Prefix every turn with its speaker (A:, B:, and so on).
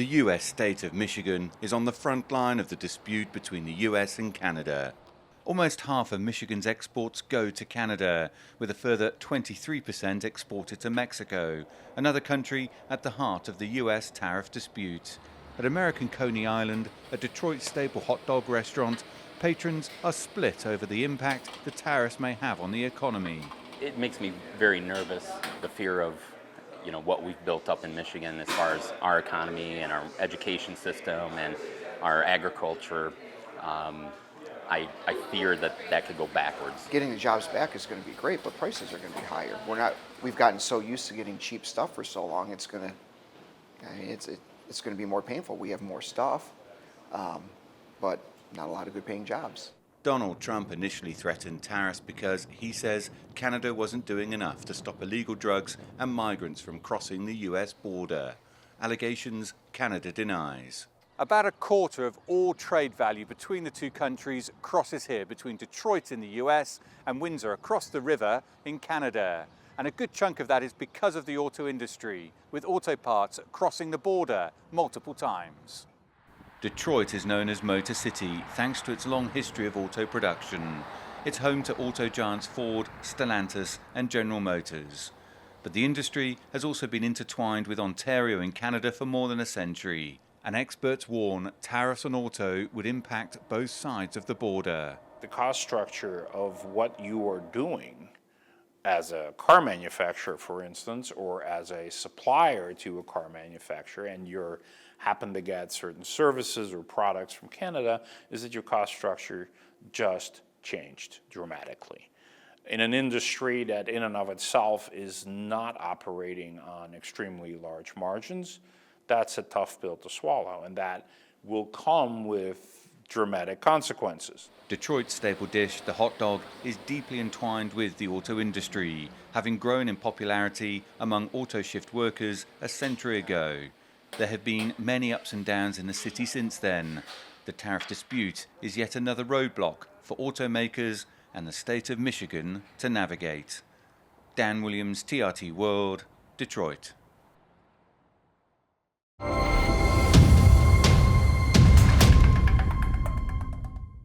A: The US state of Michigan is on the front line of the dispute between the US and Canada. Almost half of Michigan's exports go to Canada, with a further 23% exported to Mexico, another country at the heart of the US tariff dispute. At American Coney Island, a Detroit staple hot dog restaurant, patrons are split over the impact the tariffs may have on the economy.
B: It makes me very nervous, the fear of what we've built up in Michigan as far as our economy and our education system and our agriculture. I fear that could go backwards.
C: Getting the jobs back is going to be great, but prices are going to be higher. We've gotten so used to getting cheap stuff for so long. It's going to be more painful. We have more stuff, but not a lot of good paying jobs.
A: Donald Trump initially threatened tariffs because he says Canada wasn't doing enough to stop illegal drugs and migrants from crossing the US border. Allegations Canada denies. About a quarter of all trade value between the two countries crosses here between Detroit in the US and Windsor across the river in Canada. And a good chunk of that is because of the auto industry, with auto parts crossing the border multiple times. Detroit is known as Motor City thanks to its long history of auto production. It's home to auto giants Ford, Stellantis and General Motors. But the industry has also been intertwined with Ontario in Canada for more than a century. And experts warn tariffs on auto would impact both sides of the border.
D: The cost structure of what you are doing as a car manufacturer, for instance, or as a supplier to a car manufacturer, and you happen to get certain services or products from Canada, is that your cost structure just changed dramatically. In an industry that in and of itself is not operating on extremely large margins, that's a tough pill to swallow, and that will come with dramatic consequences.
A: Detroit's staple dish, the hot dog, is deeply entwined with the auto industry, having grown in popularity among auto shift workers a century ago. There have been many ups and downs in the city since then. The tariff dispute is yet another roadblock for automakers and the state of Michigan to navigate. Dan Williams, TRT World, Detroit.